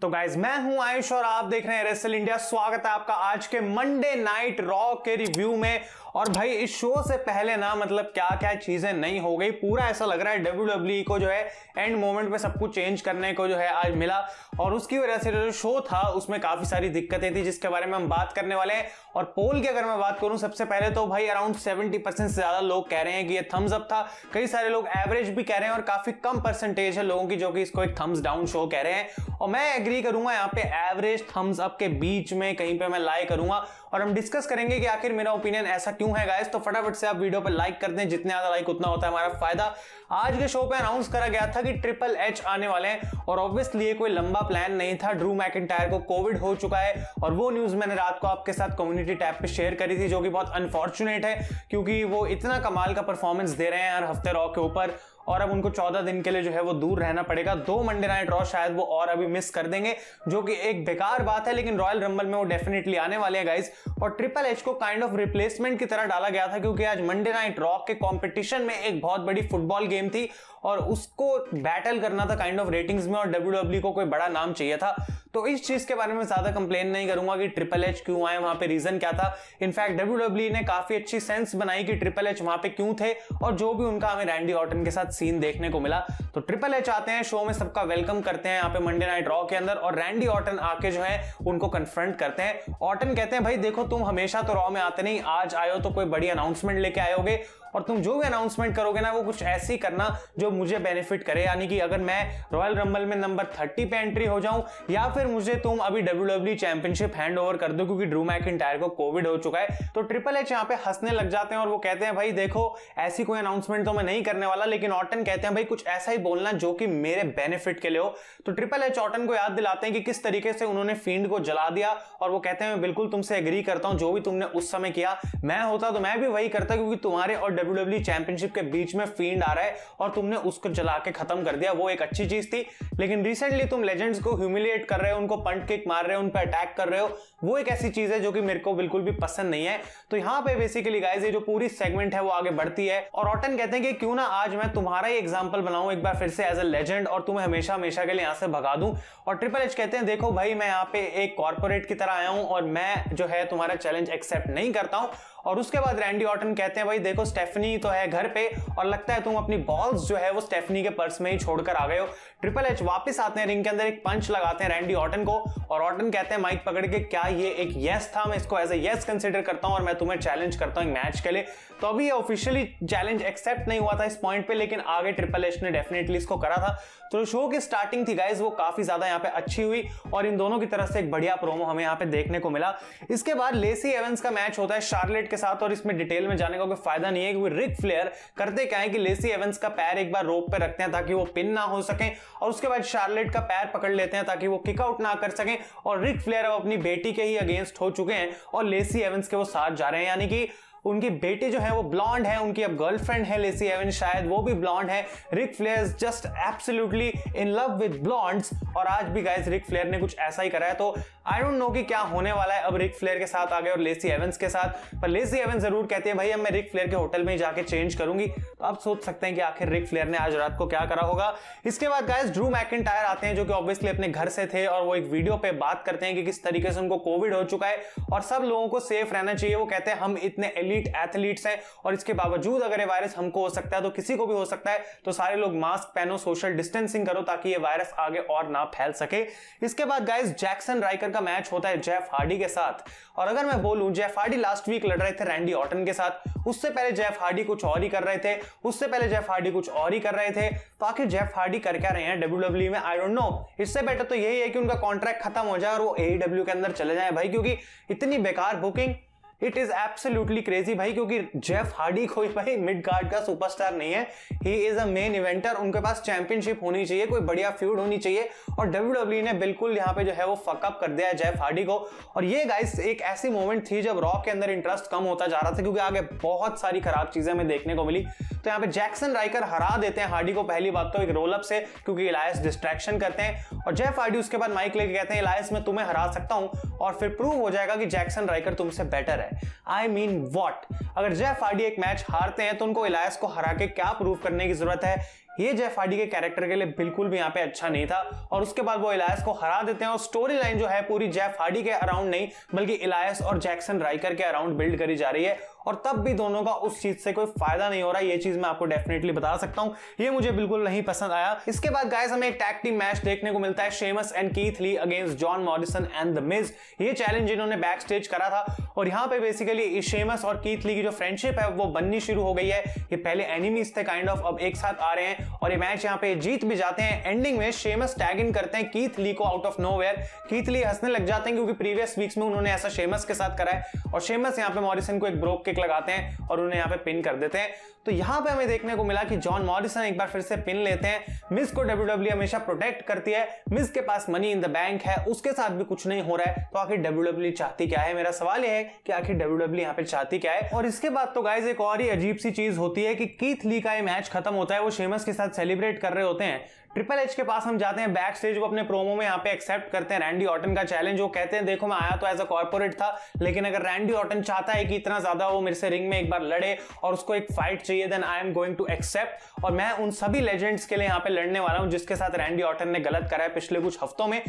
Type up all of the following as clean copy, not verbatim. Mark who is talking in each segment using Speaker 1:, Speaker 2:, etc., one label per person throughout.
Speaker 1: तो गाइज मैं हूं आयुष और आप देख रहे हैं रेसल इंडिया। स्वागत है आपका आज के मंडे नाइट रॉ के रिव्यू में। और भाई इस शो से पहले ना मतलब क्या क्या चीजें नहीं हो गई, पूरा ऐसा लग रहा है WWE को जो है एंड मोमेंट पे सब कुछ चेंज करने को जो है आज मिला। और उसकी वजह से जो शो था उसमें काफी सारी दिक्कतें थी जिसके बारे में हम बात करने वाले हैं। और पोल की अगर मैं बात करूं सबसे पहले तो भाई अराउंड 70% से ज्यादा लोग कह रहे हैं कि ये थम्स अप था। कई सारे लोग एवरेज भी कह रहे हैं और काफी कम परसेंटेज है लोगों की जो कि इसको एक थम्स डाउन शो कह रहे हैं। और मैं एग्री करूंगा यहाँ पे एवरेज थम्स अप के बीच में कहीं पे मैं लाई करूंगा और हम डिस्कस करेंगे कि आखिर मेरा ओपिनियन ऐसा क्यों है गाइस। तो फटाफट से आप वीडियो पर लाइक कर दें, जितने ज्यादा लाइक उतना होता है हमारा फायदा। आज के शो पे अनाउंस करा गया था कि ट्रिपल एच आने वाले हैं और ऑब्वियसली ये कोई लंबा प्लान नहीं था। ड्रू मैकिंटायर को कोविड हो चुका है और वो न्यूज मैंने रात को आपके साथ कम्युनिटी टैब पे शेयर करी थी, जो कि बहुत अनफॉर्चुनेट है क्योंकि वो इतना कमाल का परफॉर्मेंस दे रहे हैं हर हफ्ते रॉ के ऊपर और अब उनको 14 दिन के लिए जो है वो दूर रहना पड़ेगा। 2 मंडे नाइट रॉ शायद वो और अभी मिस कर देंगे, जो कि एक बेकार बात है, लेकिन रॉयल रंबल में वो डेफिनेटली आने वाले हैं गाइस। और ट्रिपल एच को काइंड ऑफ रिप्लेसमेंट की तरह डाला गया था क्योंकि आज मंडे नाइट रॉ के कंपटीशन में एक बहुत बड़ी फुटबॉल गेम थी और उसको बैटल करना था काइंड ऑफ रेटिंग्स में और WWE को कोई बड़ा नाम चाहिए था। तो इस चीज के बारे में ज्यादा कंप्लेन नहीं करूंगा कि ट्रिपल एच क्यों आए, वहां पे रीजन क्या था। इनफैक्ट WWE ने काफी अच्छी सेंस बनाई कि ट्रिपल एच वहां पे क्यों थे और जो भी उनका हमें रैंडी ऑर्टन के साथ सीन देखने को मिला। तो ट्रिपल एच आते हैं, शो में सबका वेलकम करते हैं यहाँ पे मंडे नाइट रॉ के अंदर और रैंडी ऑर्टन आके जो है उनको कन्फ्रंट करते हैं। ऑर्टन कहते हैं भाई देखो तुम हमेशा तो रॉ में आते नहीं, आज आए हो तो कोई बड़ी अनाउंसमेंट लेके आए होगे और तुम जो भी अनाउंसमेंट करोगे ना वो कुछ ऐसी करना जो मुझे बेनिफिट करे। यानी कि अगर मैं रॉयल रंबल में नंबर 30 पे एंट्री हो जाऊं या फिर मुझे तुम अभी WWE चैंपियनशिप हैंड ओवर कर दो क्योंकि ड्रू मैकिंटायर को कोविड हो चुका है। तो ट्रिपल एच यहाँ पे हंसने लग जाते हैं और वो कहते हैं भाई देखो ऐसी कोई अनाउंसमेंट तो मैं नहीं करने वाला, लेकिन ऑर्टन कहते हैं भाई कुछ ऐसा ही बोलना जो कि मेरे बेनिफिट के लिए हो। तो ट्रिपल एच ऑर्टन को याद दिलाते हैं कि किस तरीके से उन्होंने फील्ड को जला दिया और वो कहते हैं मैं बिल्कुल तुमसे एग्री करता हूं, जो भी तुमने उस समय किया मैं होता तो मैं भी वही करता क्योंकि तुम्हारे और WWE चैंपियनशिप के बीच में फील्ड आ रहा है और तुमने उसको जला के खत्म कर दिया, वो एक अच्छी चीज थी। लेकिन रिसेंटली तुम लेजेंड्स को ह्यूमिलिएट कर रहे हो, उनको पंट किक मार रहे हो, उन पर अटैक कर रहे हो, वो एक ऐसी चीज है जो कि मेरे को बिल्कुल भी पसंद नहीं है। तो यहाँ पे बेसिकली गाइस ये जो पूरी सेगमेंट है वो आगे बढ़ती है और ऑर्टन कहते हैं कि क्यों ना आज मैं तुम्हारा ही एग्जांपल बनाऊं एक बार फिर से एज अ लेजेंड और तुम्हें हमेशा हमेशा के लिए यहां से भगा दूं। और ट्रिपल एच कहते हैं देखो भाई मैं यहाँ पे एक कॉर्पोरेट की तरह आया हूं और मैं जो है तुम्हारा चैलेंज एक्सेप्ट नहीं करता हूं। और उसके बाद रैंडी ऑर्टन कहते हैं भाई देखो स्टेफनी तो है घर पे और लगता है तुम अपनी बॉल्स जो है वो स्टेफनी के पर्स में ही छोड़कर आ गए हो। ट्रिपल एच वापस आते हैं रिंग के अंदर, एक पंच लगाते हैं रैंडी ऑर्टन को और ऑर्टन कहते हैं माइक पकड़ के क्या ये एक यस था, मैं इसको एज ए यस कंसीडर करता हूं और मैं तुम्हें चैलेंज करता हूं एक मैच के लिए। तो अभी ये ऑफिशियली चैलेंज एक्सेप्ट नहीं हुआ था इस पॉइंट पे, लेकिन आगे ट्रिपल एच ने डेफिनेटली इसको करा था। तो शो की स्टार्टिंग थी गाइस वो काफी ज्यादा यहाँ पे अच्छी हुई और इन दोनों की तरफ से एक बढ़िया प्रोमो हमें यहाँ पे देखने को मिला। इसके बाद लेसी एवंस का मैच होता है शार्लेट के साथ और इसमें डिटेल में जाने का कोई फायदा नहीं है क्योंकि रिक फ्लेयर करते क्या है कि लेसी एवंस का पैर एक बार रोप पे रखते हैं ताकि वो पिन ना हो सके और उसके बाद शार्लेट का पैर पकड़ लेते हैं ताकि वो किक आउट ना कर सके। और रिक फ्लेयर अब अपनी बेटी के ही अगेंस्ट हो चुके हैं और लेसी एवंस के वो साथ जा रहे हैं, यानी कि उनकी बेटी जो है वो ब्लॉन्ड है, उनकी अब गर्लफ्रेंड है लेसी एवंस, शायद वो भी ब्लॉन्ड है। Ric Flair just absolutely in love with blondes और आज भी गाइस रिक फ्लेयर ने कुछ ऐसा ही करा है। तो आई डोंट नो कि क्या होने वाला है अब रिक फ्लेयर के साथ आगे और लेसी एवंस के साथ, पर लेसी एवंस जरूर कहती है भाई अब मैं रिक फ्लेयर के होटल में ही जाके चेंज करूंगी। तो आप सोच सकते हैं कि आखिर रिक फ्लेयर ने आज रात को क्या करा होगा। इसके बाद गाइस ड्रू मैकिंटायर आते हैं जो कि ऑब्वियसली अपने घर से थे और वो एक वीडियो पे बात करते हैं कि किस तरीके से उनको कोविड हो चुका है और सब लोगों को सेफ रहना चाहिए। वो कहते हैं हम इतने एलीट एथलीट्स हैं और इसके बावजूद अगर ये वायरस हमको हो सकता है तो किसी को भी हो सकता है, तो सारे लोग मास्क पहनो, सोशल डिस्टेंसिंग करो ताकि ये वायरस आगे और ना फैल सके। इसके बाद गाइस जैक्सन राइकर का मैच होता है जेफ हार्डी के साथ और अगर मैं बोलूं जेफ हार्डी लास्ट वीक लड़ रहे थे रैंडी ऑर्टन के साथ, उससे पहले जेफ हार्डी कुछ और ही कर रहे थे, उससे पहले जेफ हार्डी कुछ और ही कर रहे थे। तो आखिर जेफ हार्डी कर क्या रहे हैं WWE में, आई डोंट नो। इससे बेटर तो यही है कि उनका कॉन्ट्रैक्ट खत्म हो जाए और वो AEW के अंदर चले जाए भाई, क्योंकि इतनी बेकार booking it is absolutely crazy भाई। क्योंकि जेफ हार्डी कोई भाई मिड कार्ड का सुपरस्टार नहीं है, he is a main Evander. उनके पास चैंपियनशिप होनी चाहिए, कोई बढ़िया फ्यूड होनी चाहिए और WWE ने बिल्कुल यहाँ पे जो है वो फकअप कर दिया है जेफ हार्डी को। और ये गाइस एक ऐसी मोमेंट थी जब रॉ के अंदर इंटरेस्ट कम होता जा रहा था क्योंकि आगे बहुत सारी खराब चीजें हमें देखने को मिली। तो यहाँ पे जैक्सन राइकर हरा देते हैं हार्डी को पहली बात तो एक रोल अप से, क्योंकि इलायस डिस्ट्रैक्शन करते हैं और जेफ हार्डी उसके बाद माइक लेके कहते हैं इलायस मैं तुम्हें हरा सकता हूं और फिर प्रूव हो जाएगा कि जैक्सन राइकर तुमसे बेटर है। आई मीन व्हाट, अगर जेफ हार्डी एक मैच हारते हैं तो उनको इलायस को हरा के क्या प्रूव करने की जरूरत है ये जेफ हार्डी के कैरेक्टर के लिए बिल्कुल भी यहाँ पे अच्छा नहीं था। और उसके बाद वो इलायस को हरा देते हैं और स्टोरी लाइन जो है पूरी जेफ हार्डी के अराउंड नहीं बल्कि इलायस और जैक्सन राइकर के अराउंड बिल्ड करी जा रही है, और तब भी दोनों का उस चीज से कोई फायदा नहीं हो रहा। ये चीज मैं आपको डेफिनेटली बता सकता हूं, ये मुझे बिल्कुल नहीं पसंद आया। इसके बाद गाइस हमें एक टैग टीम मैच देखने को मिलता है, Sheamus and Keith Lee against John Morrison and the Miz. ये चैलेंज इन्होंने बैक स्टेज करा था और यहाँ पे बेसिकली शेमस और कीथ ली की जो फ्रेंडशिप है वो बननी शुरू हो गई है। ये पहले एनिमीज थे काइंड ऑफ, अब एक साथ आ रहे हैं और ये मैच यहाँ पे जीत भी जाते हैं। एंडिंग में शेमस टैग इन करते हैं कीथ ली को out of nowhere. Keith Lee हंसने लग जाते हैं क्योंकि प्रीवियस वीक्स में उन्होंने ऐसा शेमस के साथ करा है, और शेमस यहाँ पे मॉरिसन को एक ब्रोक किक लगाते हैं और उन्हें यहाँ पे पिन कर देते हैं। तो यहाँ पे हमें देखने को मिला कि जॉन मॉरिसन एक बार फिर से पिन लेते हैं। मिज को WWE हमेशा प्रोटेक्ट करती है, मिज के पास मनी इन द बैंक है, उसके साथ भी कुछ नहीं हो रहा है, तो आखिर WWE चाहती क्या है? मेरा सवाल यह है कि आखिर WWE यहाँ पे चाहती क्या है। और इसके बाद तो गाइस एक और ही अजीब सी चीज होती है कि कीथ ली का ये मैच खत्म होता है, वो शेमस के साथ सेलिब्रेट कर रहे होते हैं। ट्रिपल एच के पास हम जाते हैं बैक स्टेज, वो अपने प्रोमो में यहाँ पे एक्सेप्ट करते हैं रैंडी ऑर्टन का चैलेंज। वो कहते हैं देखो मैं आया तो एज अ कॉर्पोरेट था, लेकिन अगर रैंडी ऑर्टन चाहता है कि इतना ज्यादा वो मेरे से रिंग में एक बार लड़े और उसको एक फाइट चाहिए, then I am going to accept. और मैं उन सभी लेजेंड्स के लिए यहाँ पे लड़ने वाला हूँ जिसके साथ रैंडी ऑर्टन ने गलत करा है पिछले कुछ हफ्तों में।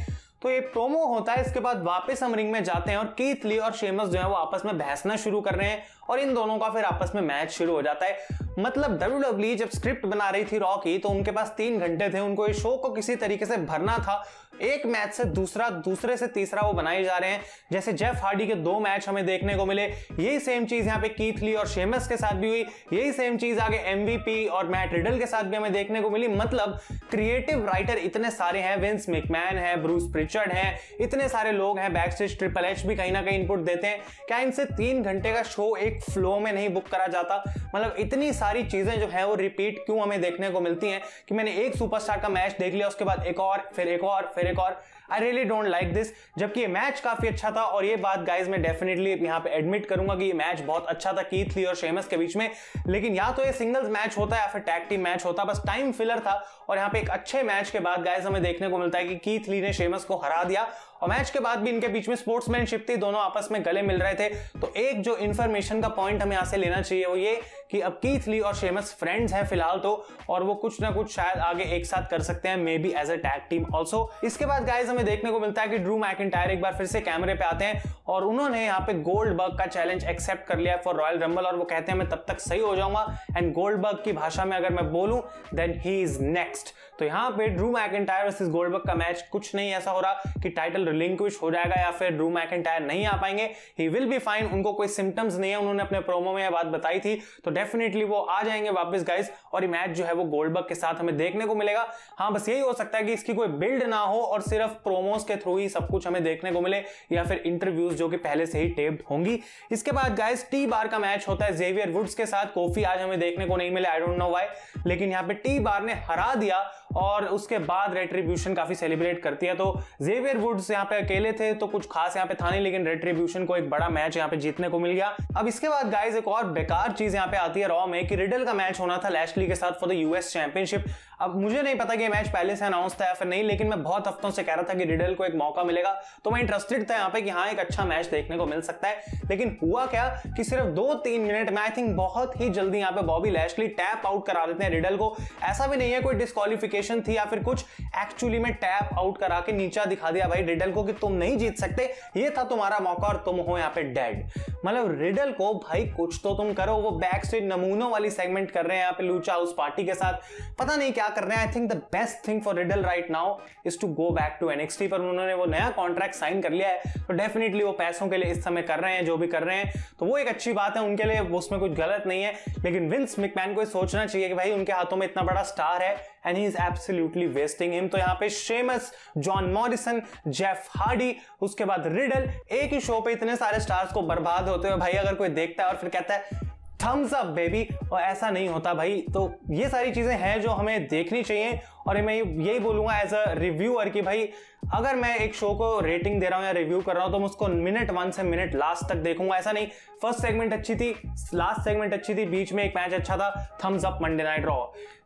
Speaker 1: तो ये प्रोमो होता है, इसके बाद वापस हम रिंग में जाते हैं और कीथ ली और शेमस जो है वो आपस में बहसना शुरू कर रहे हैं और इन दोनों का फिर आपस में मैच शुरू हो जाता है। मतलब WWE जब स्क्रिप्ट बना रही थी रॉ की तो उनके पास 3 घंटे थे, उनको इस शो को किसी तरीके से भरना था। एक मैच से दूसरा, दूसरे से तीसरा वो बनाए जा रहे हैं। जैसे जेफ हार्डी के 2 मैच हमें देखने को मिले, यही सेम चीज यहाँ पे कीथ ली और शेमस के साथ भी हुई, यही सेम चीज आगे MVP और मैट रिडल के साथ भी हमें देखने को मिली। मतलब क्रिएटिव राइटर इतने सारे हैं, विंस मैकमैन है, ब्रूस प्रिचर्ड है, इतने सारे लोग हैं बैकस्टेज, ट्रिपल एच भी कहीं ना कहीं इनपुट देते हैं। क्या इनसे 3 घंटे का शो एक फ्लो में नहीं बुक करा जाता? मतलब इतनी सारी चीजें जो है वो रिपीट क्यों हमें देखने को मिलती हैं कि मैंने एक सुपरस्टार का मैच देख लिया, उसके बाद एक और, फिर एक और, फिर एक और। I really don't like this. जबकि ये मैच काफी अच्छा था और ये बात गाइज मैं डेफिनेटली यहाँ पे एडमिट करूंगा कि ये मैच बहुत अच्छा था कीथ ली और शेमस के बीच में, लेकिन या तो ये सिंगल्स मैच होता है या फिर टैग टीम मैच होता, बस टाइम फिलर था। और यहाँ पे एक अच्छे मैच के बाद गाइज हमें देखने को मिलता है कि कीथ ली ने शेमस को हरा दिया और मैच के बाद भी इनके बीच में स्पोर्ट्समैनशिप थी, दोनों आपस में गले मिल रहे थे। तो एक जो इंफॉर्मेशन का पॉइंट हमें यहाँ से लेना चाहिए वो ये कि अब कीथ ली और शेमस फ्रेंड्स हैं फिलहाल तो, और वो कुछ ना कुछ शायद आगे एक साथ कर सकते हैं, maybe as a tag team also. इसके बाद गाइज हमें देखने को मिलता है कि ड्रू मैकिंटायर एक बार फिर से कैमरे पे आते हैं और उन्होंने यहाँ पे गोल्डबर्ग का चैलेंज एक्सेप्ट कर लिया फॉर रॉयल रंबल, और वो कहते हैं मैं तब तक सही हो जाऊंगा। एंड गोल्डबर्ग की भाषा में अगर मैं बोलूं देन ही इज नेक्स्ट। तो यहाँ पे ड्रू मैकिंटायर वर्सेस गोल्डबर्ग का मैच कुछ नहीं ऐसा हो रहा कि टाइटल रिलिंक्विश हो जाएगा या फिर ड्रू मैकिंटायर नहीं आ पाएंगे। ही विल बी फाइन, उनको कोई सिम्टम्स नहीं है, उन्होंने अपने प्रोमो में यह बात बताई थी, तो डेफिनेटली वो आ जाएंगे वापस गाइस और ये मैच जो है वो गोल्डबर्ग के साथ हमें देखने को मिलेगा। हाँ बस यही हो सकता है कि इसकी कोई बिल्ड ना हो और सिर्फ प्रोमोस के थ्रू ही सब कुछ हमें देखने को मिले या फिर इंटरव्यूज जो कि पहले से ही टेप्ड होंगी। इसके बाद गाइस टी बार का मैच होता है जेवियर वुड्स के साथ। कोफी आज हमें देखने को नहीं मिले, आई डोंट नो व्हाई, लेकिन यहाँ पे टी बार ने हरा दिया और उसके बाद रेट्रीब्यूशन काफी सेलिब्रेट करती है। तो जेवियर वुड्स यहाँ पे अकेले थे तो कुछ खास यहाँ पे था नहीं, लेकिन रेट्रीब्यूशन को एक बड़ा मैच यहाँ पे जीतने को मिल गया। अब इसके बाद गाइस एक और बेकार चीज यहाँ पे आती है रॉ में कि रिडल का मैच होना था लैशली के साथ फॉर द यूएस चैंपियनशिप। अब मुझे नहीं पता कि ये मैच पहले से अनाउंस था या फिर नहीं, लेकिन मैं बहुत हफ्तों से कह रहा था कि रिडल को एक मौका मिलेगा, तो मैं इंटरेस्टेड था यहाँ पे कि हाँ एक अच्छा मैच देखने को मिल सकता है। लेकिन हुआ क्या कि सिर्फ 2-3 मिनट में आई थिंक बहुत ही जल्दी यहाँ पे बॉबी लैशली टैप आउट करा देते हैं रिडल को। ऐसा भी नहीं है कोई डिस्क्वालिफिकेशन थी या फिर कुछ, एक्चुअली में टैप आउट करा के नीचा दिखा दिया भाई रिडल को कि तुम नहीं जीत सकते, ये था तुम्हारा मौका और तुम हो यहाँ पे डेड। मतलब रिडल को भाई कुछ तो तुम करो। वो बैक स्टेज नमूनों वाली सेगमेंट कर रहे हैं यहाँ पे लूचा हाउस पार्टी के साथ, पता नहीं क्या कर रहे हैं। I think the best thing for Riddle right now is to go back to NXT, पर उन्होंने वो नया कॉन्ट्रैक्ट साइन कर लिया है तो डेफिनेटली वो पैसों के लिए इस समय कर रहे हैं जो भी कर रहे हैं, तो वो एक अच्छी बात है उनके लिए, उसमें कुछ गलत नहीं है। लेकिन विंस मैकमैन को सोचना चाहिए कि भाई उनके हाथों में इतना बड़ा स्टार है and he is absolutely wasting him. तो यहाँ पे Sheamus, John Morrison, Jeff Hardy, उसके बाद रिडल, एक ही शो पे इतने सारे स्टार्स को बर्बाद होते हुए भाई अगर कोई देखता है और फिर कहता है थम्स अप बेबी, और ऐसा नहीं होता भाई। तो ये सारी चीजें हैं जो हमें देखनी चाहिए और मैं यही बोलूंगा एज अ रिव्यूअर कि भाई अगर मैं एक शो को रेटिंग दे रहा हूं या रिव्यू कर रहा हूं तो मैं उसको मिनट 1 से मिनट लास्ट तक देखूंगा। ऐसा नहीं फर्स्ट सेगमेंट अच्छी थी, लास्ट सेगमेंट अच्छी थी, बीच में एक मैच अच्छा था, thumbs up Monday night Raw.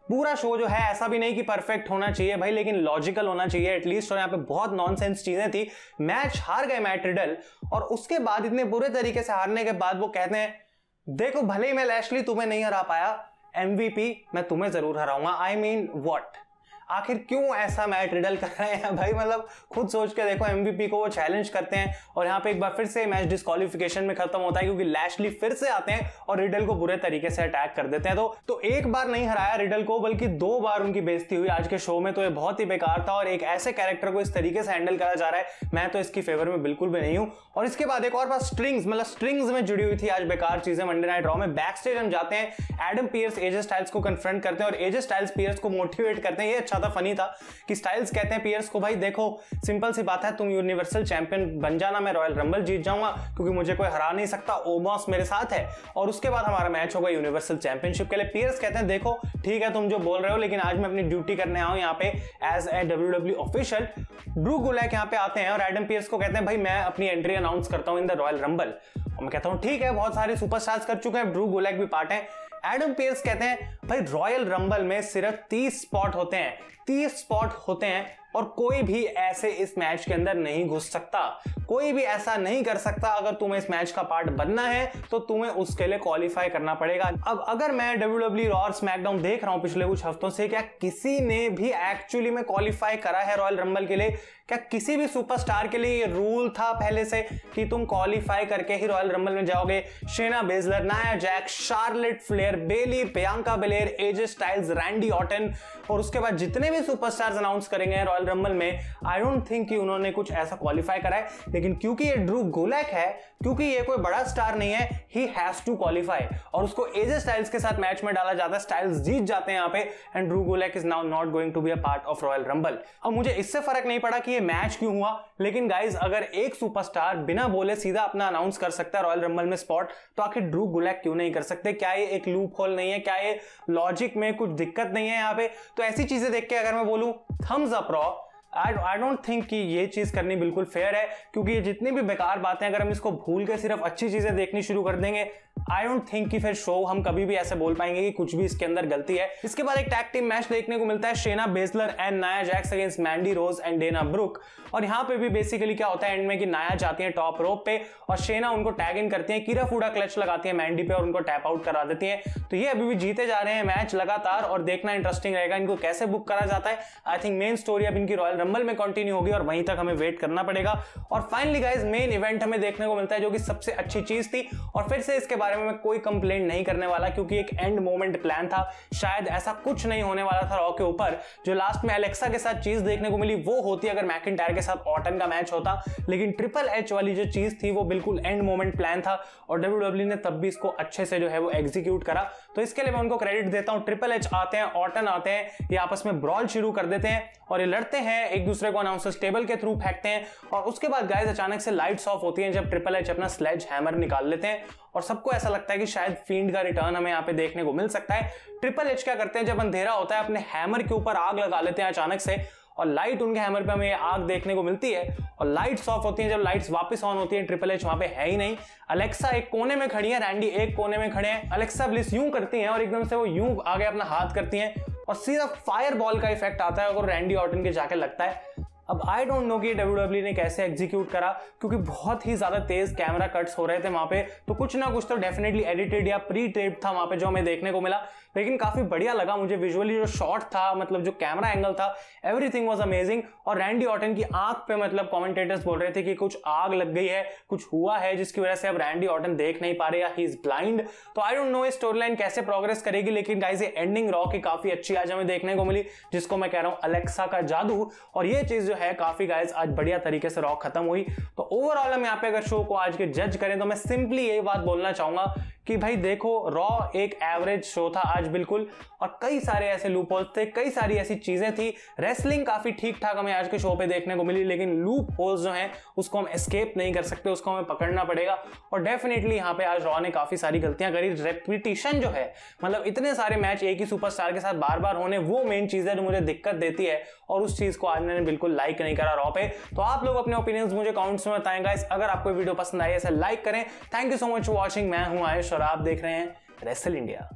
Speaker 1: पूरा शो जो है ऐसा भी नहीं कि परफेक्ट होना चाहिए भाई, लेकिन लॉजिकल होना चाहिए एटलीस्ट। और यहाँ पे बहुत नॉनसेंस चीजें थी। मैच हार गए मैट रिडल और उसके बाद इतने बुरे तरीके से हारने के बाद वो कहते हैं देखो भले ही मैं लैशली तुम्हें नहीं हरा पाया, MVP मैं तुम्हें जरूर हराऊंगा। आई मीन व्हाट, आखिर क्यों ऐसा मैच रिडल कर रहे हैं भाई? मतलब खुद सोच के देखो, एमवीपी को वो चैलेंज करते हैं और यहाँ पे एक बार फिर से मैच डिस्क्वालिफिकेशन में खत्म होता है क्योंकि लैशली फिर से आते हैं और रिडल को बुरे तरीके से अटैक कर देते हैं। तो एक बार नहीं हराया रिडल को, बल्कि 2 बार उनकी बेइज्जती हुई आज के शो में। तो ये बहुत ही बेकार था और एक ऐसे कैरेक्टर को इस तरीके से हैंडल करा जा रहा है, मैं तो इसकी फेवर में बिल्कुल भी नहीं हूं। और इसके बाद एक और बात, स्ट्रिंग्स, मतलब स्ट्रिंग्स में जुड़ी हुई थी आज बेकार चीजें मंडे नाइट रॉ में। बैक स्टेज हम जाते हैं, एडम पियर्स एजे स्टाइल्स को कन्फ्रंट करते हैं और एजे स्टाइल्स पियर्स को मोटिवेट करते हैं। ये अच्छा था, फनी था कि स्टाइल्स कहते हैं पियर्स को, भाई देखो सिंपल सी बात है, तुम यूनिवर्सल चैंपियन बन जाना, मैं रॉयल रंबल जीत जाऊंगा क्योंकि मुझे कोई हरा नहीं सकता, ओमॉस मेरे साथ है और उसके बाद हमारा मैच होगा यूनिवर्सल चैंपियनशिप के लिए। पियर्स कहते हैं देखो ठीक है तुम जो बोल रहे हो, लेकिन आज मैं अपनी ड्यूटी करने आऊं यहाँ पे as a WWE official. Drew Gulak यहाँ पे आते हैं और एडम पियर्स को कहते हैं भाई मैं अपनी एंट्री अनाउंस करता हूं इन द रॉयल रंबल। और मैं कहता हूं ठीक है, बहुत सारे सुपरस्टार्स कर चुके हैं, ड्रू गुलैक भी पार्ट है। एडम पियर्स कहते हैं भाई रॉयल रंबल में सिर्फ 30 स्पॉट होते हैं, 30 स्पॉट होते हैं और कोई भी ऐसे इस मैच के अंदर नहीं घुस सकता, कोई भी ऐसा नहीं कर सकता। अगर तुम्हें इस मैच का पार्ट बनना है तो तुम्हें उसके लिए क्वालिफाई करना पड़ेगा। अब अगर मैं WWE रॉ और स्मैकडाउन देख रहा हूं पिछले कुछ हफ्तों से, क्या किसी ने भी एक्चुअली में क्वालिफाई करा है रॉयल रंबल के लिए? क्या किसी भी सुपरस्टार के लिए ये रूल था पहले से कि तुम क्वालिफाई करके ही रॉयल रंबल में जाओगे? Shayna Baszler, Nia Jax, Charlotte Flair, Bayley, Bianca Belair, AJ Styles, Randy Orton और उसके बाद जितने भी सुपरस्टार्स अनाउंस करेंगे रॉयल रंबल में, आई डोंट थिंक कि उन्होंने कुछ ऐसा क्वालिफाई करा है। लेकिन क्योंकि ये ड्रू गुलैक है, क्योंकि ये कोई बड़ा स्टार नहीं है, ही हैज टू क्वालिफाई और उसको एजे स्टाइल्स के साथ मैच में डाला जाता है। स्टाइल्स जीत जाते हैं यहाँ पे and Drew Gulak is now not going to be a part of Royal Rumble. अब मुझे इससे फर्क नहीं पड़ा कि ये मैच क्यों हुआ, लेकिन गाइज अगर एक सुपरस्टार बिना बोले सीधा अपना अनाउंस कर सकता है रॉयल रंबल में स्पॉट, तो आखिर ड्रू गुलैक क्यों नहीं कर सकते? क्या ये एक लूप होल नहीं है? क्या ये लॉजिक में कुछ दिक्कत नहीं है यहाँ पे? तो ऐसी चीजें देख के अगर मैं बोलूं thumbs up Raw, I don't think कि ये चीज करनी बिल्कुल फेयर है, क्योंकि ये जितनी भी बेकार बातें अगर हम इसको भूल के सिर्फ अच्छी चीजें देखनी शुरू कर देंगे, आई डोंट थिंक कि फिर शो हम कभी भी ऐसे बोल पाएंगे कि कुछ भी इसके अंदर गलती है। इसके बाद एक टैग टीम मैच देखने को मिलता है, Shayna Baszler and Nia Jax against Mandy Rose and Dana Brooke. और यहाँ पे भी बेसिकली क्या होता है एंड में कि नाया जाती है टॉप रोप पे और शेना उनको टैग इन करती है, कीरा फूडा क्लच लगाती है मैंडी पे और उनको टैप आउट करा देती है। तो ये अभी भी जीते जा रहे हैं मैच लगातार और देखना इंटरेस्टिंग रहेगा इनको कैसे बुक करा जाता है। आई थिंक मेन स्टोरी अब इनकी रॉयल रंबल में कंटिन्यू होगी और वहीं तक हमें वेट करना पड़ेगा। और फाइनली गाइज मेन इवेंट हमें देखने को मिलता है जो कि सबसे अच्छी चीज थी, और फिर से इसके बारे में मैं कोई कंप्लेंट नहीं करने वाला क्योंकि एक एंड मोमेंट प्लान था। शायद ऐसा कुछ नहीं होने वाला था रॉ के ऊपर। जो लास्ट में एलेक्सा के साथ चीज देखने को मिली वो होती अगर मैकिंटायर के साथ ऑर्टन का मैच होता, लेकिन ट्रिपल एच वाली जो चीज थी वो बिल्कुल एंड मोमेंट प्लान था और WWE ने तब भी इसको अच्छे से जो है वो एग्जीक्यूट करा। तो इसके लिए मैं उनको क्रेडिट देता हूं। ट्रिपल एच आते हैं, ऑर्टन आते हैं, ये आपस में ब्रॉल शुरू कर देते हैं और ये लड़ते हैं, एक दूसरे को अनाउंसर्स टेबल के थ्रू फेंकते हैं और उसके बाद गाइस अचानक से लाइट्स ऑफ होती हैं जब ट्रिपल एच अपना स्लेज हैमर निकाल लेते हैं और सबको ऐसा लगता है कि शायद फील्ड का रिटर्न हमें यहाँ पे देखने को मिल सकता है। ट्रिपल एच क्या करते हैं, जब अंधेरा होता है अपने हैमर के ऊपर आग लगा लेते हैं अचानक से और लाइट उनके हैमर पे हमें आग देखने को मिलती है और लाइट्स ऑफ होती हैं। जब लाइट्स वापस ऑन होती हैं ट्रिपल एच वहां पे है ही नहीं। अलेक्सा एक कोने में खड़ी है, रैंडी एक कोने में खड़े हैं। अलेक्सा ब्लिस यूं करती हैं और एकदम से वो यूं आगे अपना हाथ करती हैं और सीधा फायर बॉल का इफेक्ट आता है और रैंडी ऑर्टन के जाके लगता है। अब आई डोंट नो कि WWE ने कैसे एग्जीक्यूट करा, क्योंकि बहुत ही ज्यादा तेज कैमरा कट्स हो रहे थे वहां पे, तो कुछ ना कुछ तो डेफिनेटली एडिटेड या प्री टेप्ड था वहां पे जो हमें देखने को मिला। लेकिन काफी बढ़िया लगा मुझे विजुअली, जो शॉट था, मतलब जो कैमरा एंगल था, एवरीथिंग वाज अमेजिंग। और रैंडी ऑर्टन की आंख पे मतलब कमेंटेटर्स बोल रहे थे कि कुछ आग लग गई है, कुछ हुआ है जिसकी वजह से अब रैंडी ऑर्टन देख नहीं पा रहे या ही इज ब्लाइंड। तो आई डोंट नो ये स्टोरी लाइन कैसे प्रोग्रेस करेगी, लेकिन गाइस ये एंडिंग रॉ की काफी अच्छी आज हमें देखने को मिली, जिसको मैं कह रहा हूं अलेक्सा का जादू। और ये चीज जो है काफी गाइस आज बढ़िया तरीके से रॉ खत्म हुई। तो ओवरऑल हम यहाँ पे अगर शो को आज के जज करें तो मैं सिंपली यही बात बोलना चाहूंगा कि भाई देखो रॉ एक एवरेज शो था आज बिल्कुल, और कई सारे ऐसे लूप होल्स थे, कई सारी ऐसी चीजें थी। रेसलिंग काफी ठीक ठाक हमें आज के शो पे देखने को मिली, लेकिन लूप होल्स जो हैं उसको हम एस्केप नहीं कर सकते, उसको हमें पकड़ना पड़ेगा। और डेफिनेटली यहाँ पे आज रॉ ने काफी सारी गलतियां करी। रेपिटिशन जो है, मतलब इतने सारे मैच एक ही सुपरस्टार के साथ बार बार होने, वो मेन चीज है जो मुझे दिक्कत देती है और उस चीज को आज मैंने बिल्कुल लाइक नहीं करा रॉ पे। तो आप लोग अपने ओपिनियंस मुझे कमेंट्स में बताएं गाइस। अगर आपको वीडियो पसंद आई है इसे लाइक करें। Thank you so much for watching. मैं हूं आयुष और आप देख रहे हैं रेसल इंडिया।